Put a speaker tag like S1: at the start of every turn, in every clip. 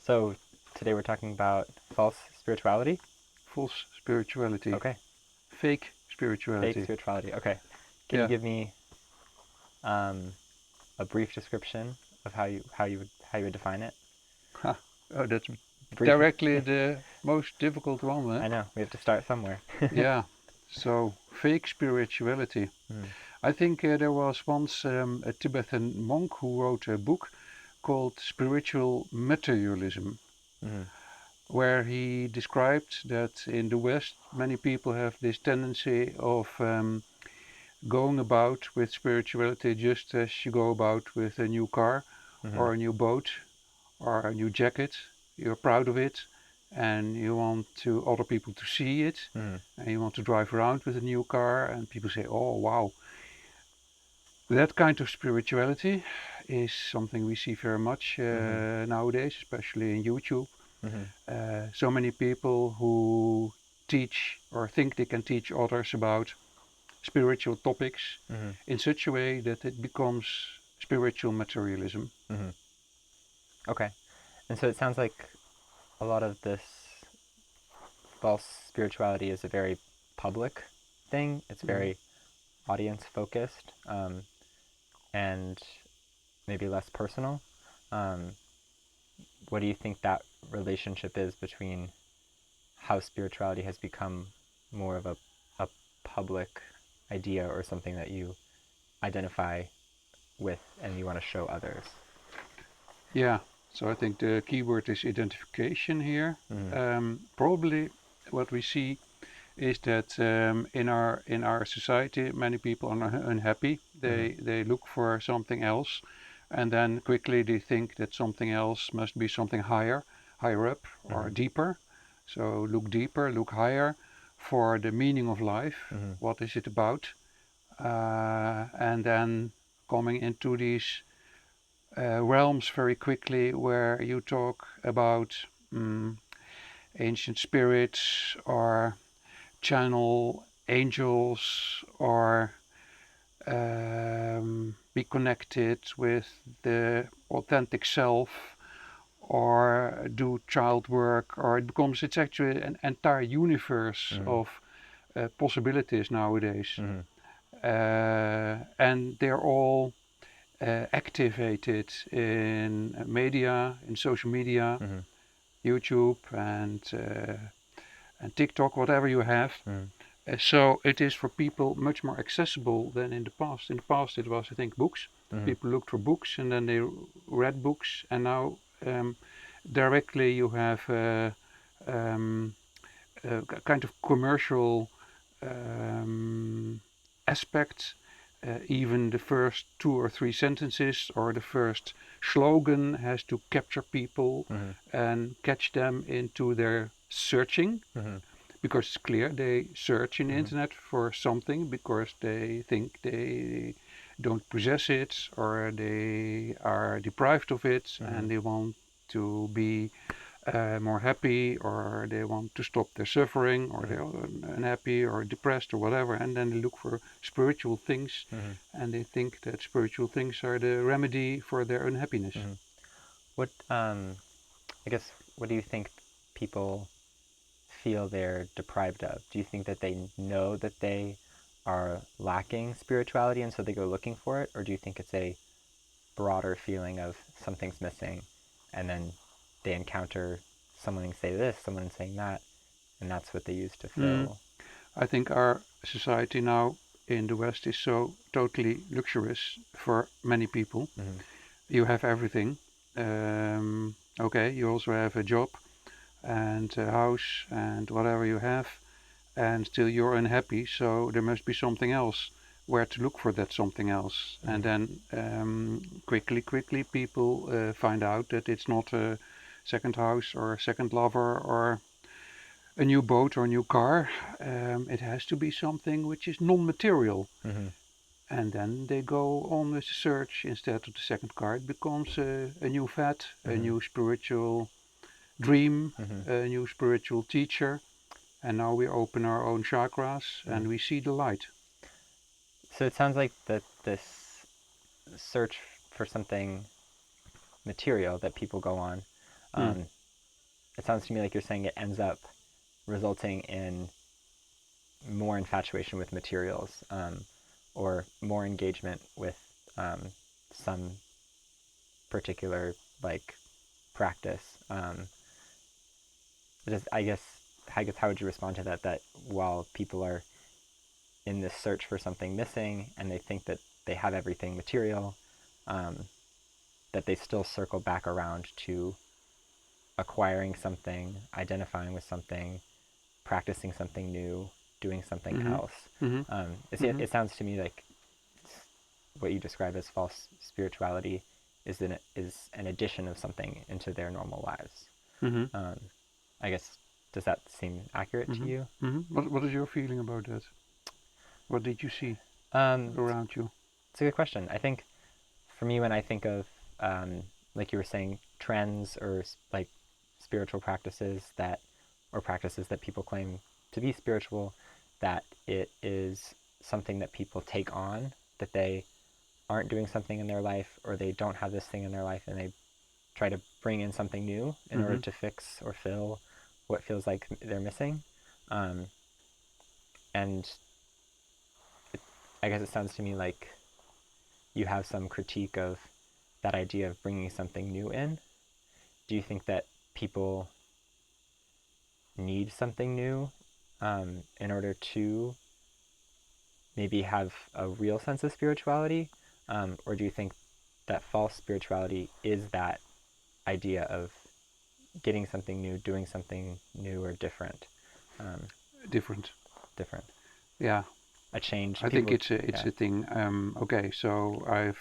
S1: So today we're talking about false spirituality.
S2: False spirituality.
S1: Okay.
S2: Fake spirituality.
S1: Fake spirituality. Okay. Can you
S2: Yeah.
S1: give me a brief description of how you would define it?
S2: Ha. Oh, that's
S1: Brief.
S2: directly the most difficult one, eh?
S1: I know we have to start somewhere.
S2: Yeah. So, fake spirituality.
S1: Mm.
S2: I think there was once a Tibetan monk who wrote a book called Spiritual Materialism,
S1: Mm.
S2: where he described that in the West many people have this tendency of going about with spirituality just as you go about with a new car
S1: Mm-hmm.
S2: or a new boat or a new jacket. You're proud of it and you want to other people to see it,
S1: Mm-hmm.
S2: and you want to drive around with a new car and people say, oh wow. That kind of spirituality is something we see very much
S1: Mm-hmm.
S2: nowadays, especially in YouTube.
S1: Mm-hmm.
S2: So many people who teach or think they can teach others about spiritual topics
S1: Mm-hmm.
S2: in such a way that it becomes spiritual materialism.
S1: Mm-hmm. Okay. And so it sounds like a lot of this false spirituality is a very public thing. It's
S2: Mm.
S1: very audience focused, and maybe less personal. Um, what do you think that relationship is between how spirituality has become more of a public idea or something that you identify with and you want to show others?
S2: Yeah, so I think the keyword is identification here.
S1: Mm-hmm.
S2: Probably what we see is that in our society, many people are unhappy.
S1: Mm-hmm.
S2: They look for something else, and then quickly they think that something else must be something higher up or
S1: Mm-hmm.
S2: deeper. So look deeper, look higher for the meaning of life.
S1: Mm-hmm.
S2: What is it about? And then coming into these realms very quickly where you talk about um, ancient spirits or channel angels or be connected with the authentic self or do child work, or it's actually an entire universe
S1: Mm-hmm.
S2: of possibilities nowadays,
S1: Mm-hmm.
S2: and they're all activated in media, in social media,
S1: Mm-hmm.
S2: YouTube and TikTok, whatever you have. So it is for people much more accessible than in the past. In the past, it was, I think, books.
S1: Mm-hmm.
S2: People looked for books and then they read books, and now directly you have um, a kind of commercial um, aspect. Even the first two or three sentences or the first slogan has to capture people
S1: Mm-hmm.
S2: and catch them into their searching,
S1: Mm-hmm.
S2: because it's clear they search in the
S1: Mm-hmm.
S2: internet for something because they think they don't possess it or they are deprived of it
S1: Mm-hmm.
S2: and they want to be more happy, or they want to stop their suffering, or
S1: Mm-hmm.
S2: they're unhappy or depressed or whatever, and then they look for spiritual things
S1: Mm-hmm.
S2: and they think that spiritual things are the remedy for their unhappiness.
S1: Mm-hmm. What I guess what do you think people feel they're deprived of? Do you think that they know that they are lacking spirituality and so they go looking for it? Or do you think it's a broader feeling of something's missing and then they encounter someone say this, someone saying that, and that's what they use to
S2: Mm.
S1: fill?
S2: I think our society now in the West is so totally luxurious for many people.
S1: Mm-hmm.
S2: You have everything. Okay, you also have a job and a house and whatever you have, and still you're unhappy. So there must be something else where to look for that something else. And
S1: Mm-hmm.
S2: then quickly people find out that it's not a second house or a second lover or a new boat or a new car. It has to be something which is non-material.
S1: Mm-hmm.
S2: And then they go on with the search. Instead of the second car, it becomes a new fad, a
S1: Mm-hmm.
S2: new spiritual dream,
S1: Mm-hmm.
S2: a new spiritual teacher. And now we open our own chakras
S1: Mm-hmm.
S2: and we see the light.
S1: So it sounds like that this search for something material that people go on,
S2: Mm.
S1: it sounds to me like you're saying it ends up resulting in more infatuation with materials, or more engagement with some particular like practice. Just I guess how would you respond to that? That while people are in this search for something missing and they think that they have everything material, um, that they still circle back around to acquiring something, identifying with something, practicing something new, doing something
S2: Mhm.
S1: else.
S2: Mhm. Mhm.
S1: It sounds to me like what you describe as false spirituality is an addition of something into their normal lives.
S2: Mhm.
S1: Um, I guess, does that seem accurate to
S2: Mhm.
S1: you?
S2: Mhm. What is your feeling about that? What did you see
S1: It's
S2: around you?
S1: a good question. I think for me, when I think of, like you were saying, trends or like spiritual practices or practices that people claim to be spiritual, that it is something that people take on, that they aren't doing something in their life or they don't have this thing in their life and they try to bring in something new in order
S2: Mhm.
S1: to fix or fill what feels like they're missing. Um, and it, I guess it sounds to me like you have some critique of that idea of bringing something new in. Do you think that people need something new, in order to maybe have a real sense of spirituality? Or do you think that false spirituality is that idea of getting something new, doing something new or different? Um,
S2: Different.
S1: different.
S2: Yeah.
S1: A change.
S2: I think
S1: People,
S2: it's
S1: yeah.
S2: a thing. Okay, so I've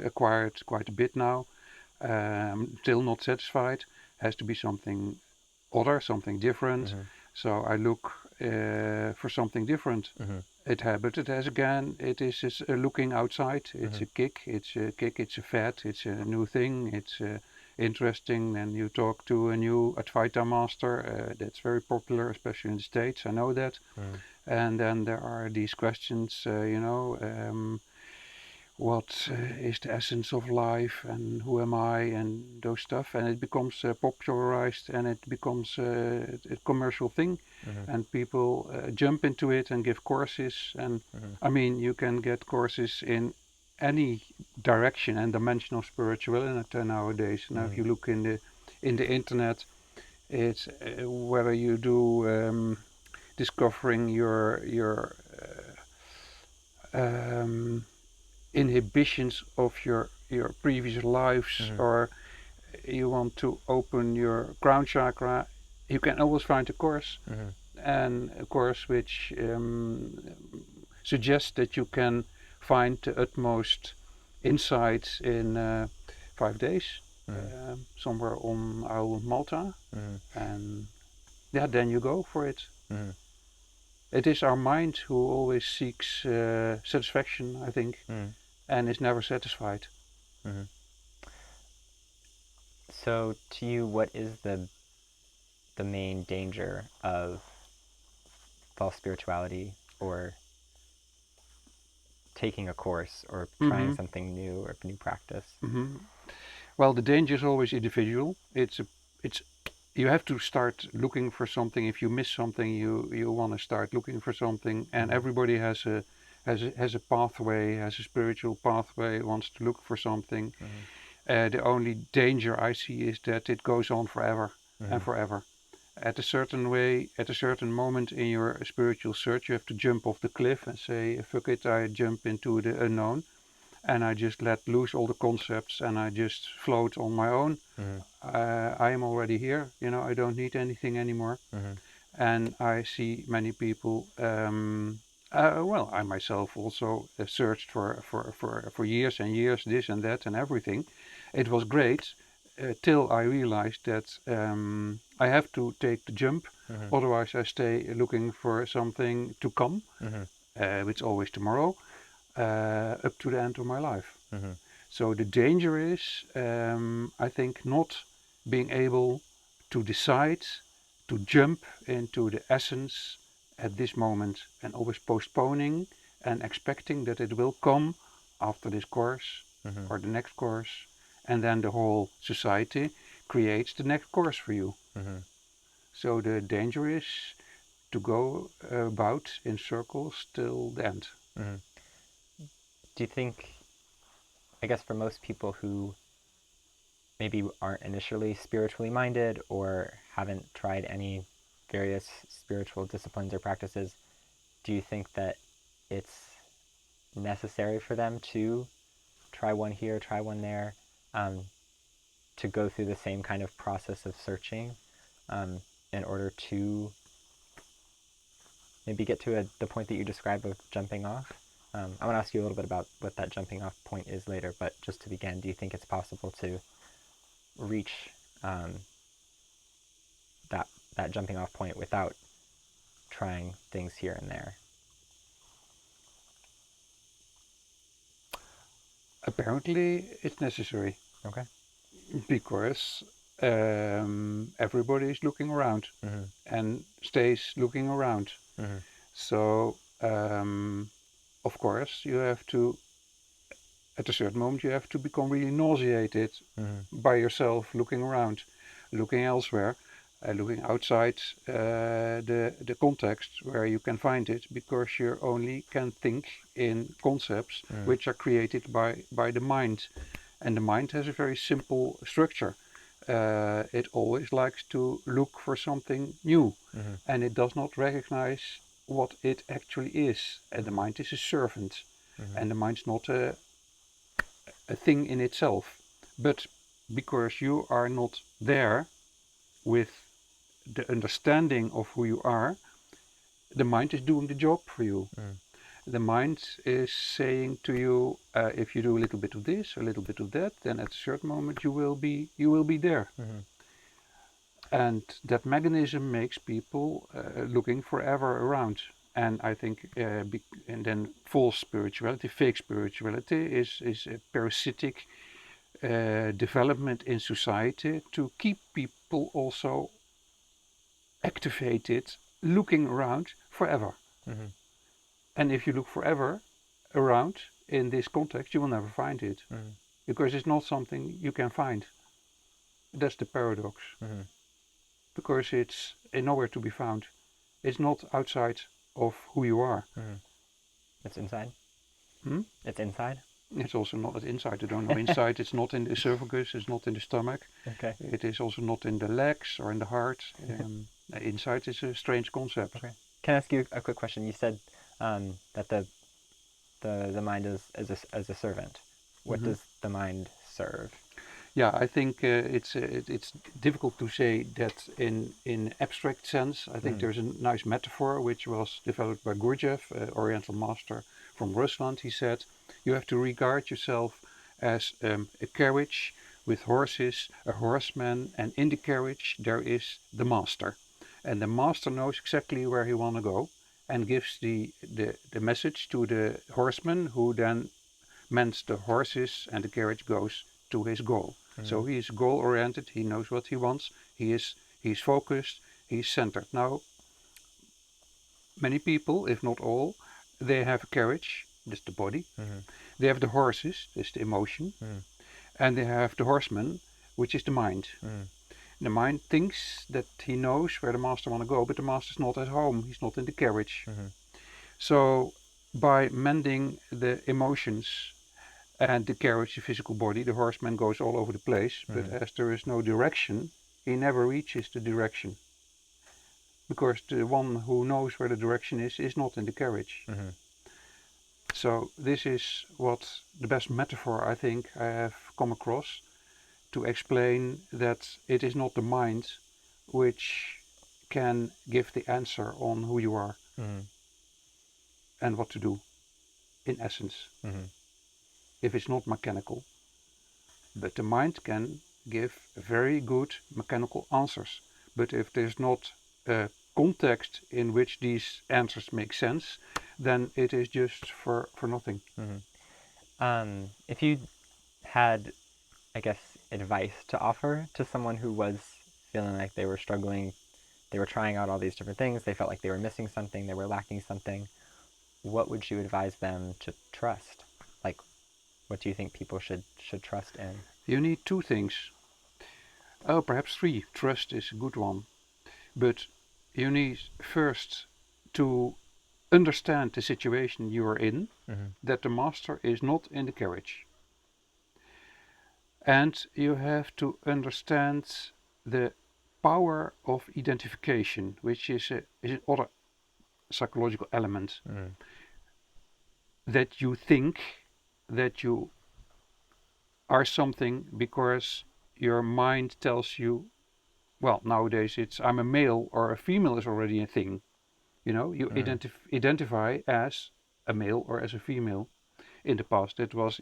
S2: acquired quite a bit now. Still not satisfied. Has to be something other, something different.
S1: Mm-hmm.
S2: So I look for something different.
S1: Mm-hmm.
S2: But it has again, it is looking outside. It's
S1: Mm-hmm.
S2: a kick. It's a kick. It's a fad. It's a new thing. It's interesting. And you talk to a new Advaita master. That's very popular, especially in the States. I know that.
S1: Mm-hmm.
S2: And then there are these questions, what is the essence of life and who am I and those stuff. And it becomes popularized and it becomes a commercial thing.
S1: Mm-hmm.
S2: And people jump into it and give courses. And
S1: Mm-hmm.
S2: I mean, you can get courses in any direction and dimension of spirituality nowadays. Now, if
S1: Mm-hmm.
S2: you look in the internet, it's whether you do discovering your um, inhibitions of your previous lives,
S1: Mm-hmm.
S2: or you want to open your crown chakra, you can always find a course,
S1: Mm-hmm.
S2: and a course which suggests that you can find the utmost insights in 5 days,
S1: Mm-hmm.
S2: somewhere on Isle of Malta,
S1: Mm-hmm.
S2: and yeah, then you go for it.
S1: Mm-hmm.
S2: It is our mind who always seeks satisfaction, I think,
S1: Mm-hmm.
S2: and is never satisfied.
S1: Mm-hmm. So, to you, what is the main danger of false spirituality or taking a course or trying
S2: Mm-hmm.
S1: something new or new practice?
S2: Mm-hmm. Well, the danger is always individual. It's you have to start looking for something. If you miss something, you want to start looking for something. And
S1: Mm-hmm.
S2: everybody has a pathway, has a spiritual pathway, wants to look for something.
S1: Mm-hmm.
S2: The only danger I see is that it goes on forever and
S1: Mm-hmm.
S2: forever. At a certain way, at a certain moment in your spiritual search, you have to jump off the cliff and say, "Fuck it, I jump into the unknown." And I just let loose all the concepts and I just float on my own.
S1: Mm-hmm.
S2: I am already here, I don't need anything anymore.
S1: Mm-hmm.
S2: And I see many people. Well, I myself also searched for years and years, this and that and everything. It was great till I realized that I have to take the jump,
S1: Mm-hmm.
S2: otherwise I stay looking for something to come,
S1: Mm-hmm.
S2: which always tomorrow, up to the end of my life.
S1: Mm-hmm.
S2: So the danger is, I think, not being able to decide to jump into the essence at this moment and always postponing and expecting that it will come after this course
S1: Mm-hmm.
S2: or the next course, and then the whole society creates the next course for you.
S1: Mm-hmm.
S2: So the danger is to go about in circles till the end.
S1: Mm-hmm. Do you think, I guess for most people who maybe aren't initially spiritually minded or haven't tried any various spiritual disciplines or practices, do you think that it's necessary for them to try one here, try one there, um, to go through the same kind of process of searching um, in order to maybe get to the point that you described of jumping off? I want to ask you a little bit about what that jumping off point is later, but just to begin, do you think it's possible to reach um, that that jumping off point without trying things here and there?
S2: Apparently, it's necessary
S1: Okay.
S2: because everybody is looking around
S1: Mm-hmm.
S2: and stays looking around.
S1: Mm-hmm.
S2: So, of course, you have to, at a certain moment, you have to become really nauseated
S1: Mm-hmm.
S2: by yourself looking around, looking elsewhere, looking outside the context where you can find it, because you only can think in concepts
S1: Mm-hmm.
S2: which are created by the mind. And the mind has a very simple structure. It always likes to look for something new,
S1: Mm-hmm.
S2: and it does not recognize what it actually is. And the
S1: Mm-hmm.
S2: mind is a servant,
S1: Mm-hmm.
S2: and the mind's not a thing in itself. But because you are not there with the understanding of who you are, the mind is doing the job for you.
S1: Mm-hmm.
S2: The mind is saying to you, if you do a little bit of this, a little bit of that, then at a certain moment you will be there.
S1: Mm-hmm.
S2: And that mechanism makes people looking forever around. And I think, and then false spirituality, fake spirituality, is a parasitic development in society to keep people also activated, looking around forever.
S1: Mm-hmm.
S2: And if you look forever around in this context, you will never find it
S1: Mm-hmm.
S2: because it's not something you can find. That's the paradox.
S1: Mm-hmm.
S2: Because it's nowhere to be found. It's not outside of who you are.
S1: Mm-hmm. It's inside.
S2: Hmm?
S1: It's inside.
S2: It's also not inside. I don't know inside. It's not in the esophagus. It's not in the stomach.
S1: Okay.
S2: It is also not in the legs or in the heart. Inside is a strange concept.
S1: Okay. Can I ask you a quick question? You said that the mind is as a servant. What
S2: Hmm.
S1: does the mind serve?
S2: Yeah, I think it's difficult to say that in abstract sense. I think
S1: Mm-hmm.
S2: there's a nice metaphor which was developed by Gurdjieff, Oriental master from Rusland. He said, you have to regard yourself as a carriage with horses, a horseman, and in the carriage there is the master, and the master knows exactly where he want to go and gives the message to the horseman, who then mends the horses, and the carriage goes to his goal.
S1: Mm-hmm.
S2: So he is goal oriented, he knows what he wants, he's focused, he's centered. Now, many people, if not all, they have a carriage, that's the body,
S1: Mm-hmm.
S2: they have the horses, that's the emotion,
S1: Mm-hmm.
S2: and they have the horseman, which is the mind.
S1: Mm-hmm.
S2: The mind thinks that he knows where the master want to go, but the master's not at home, he's not in the carriage.
S1: Mm-hmm.
S2: So by mending the emotions and the carriage, the physical body, the horseman goes all over the place, but
S1: Mm-hmm.
S2: as there is no direction, he never reaches the direction. Because the one who knows where the direction is not in the carriage.
S1: Mm-hmm.
S2: So this is what the best metaphor I think I have come across to explain that it is not the mind which can give the answer on who you are
S1: Mm-hmm.
S2: and what to do, in essence,
S1: Mm-hmm.
S2: if it's not mechanical. But the mind can give very good mechanical answers. But if there's not a context in which these answers make sense, then it is just for nothing.
S1: Mm-hmm. If you had, I guess, advice to offer to someone who was feeling like they were struggling, they were trying out all these different things, they felt like they were missing something, they were lacking something, what would you advise them to trust? Like, what do you think people should trust in?
S2: You need two things. Oh, perhaps three. Trust is a good one. But you need first to understand the situation you are in, that the master is not in the carriage. And you have to understand the power of identification, which is another psychological element. That you think that you are something because your mind tells you, well, nowadays it's I'm a male or a female is already a thing. You know, you identify as a male or as a female. In the past, it was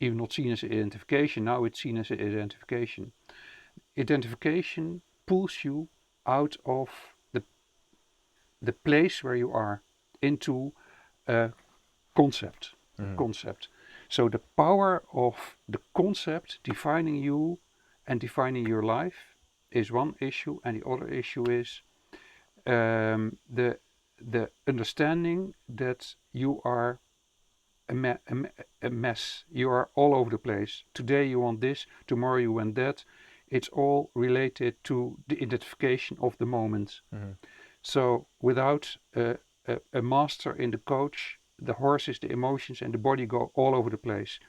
S2: even not seen as identification. Now it's seen as identification. Identification pulls you out of the place where you are into a concept. Concept. So the power of the concept defining you and defining your life is one issue, and the other issue is the understanding that you are a mess. You are all over the place. Today you want this, tomorrow you want that. It's all related to the identification of the moment. So without a master in the coach, the horses, the emotions, and the body go all over the place.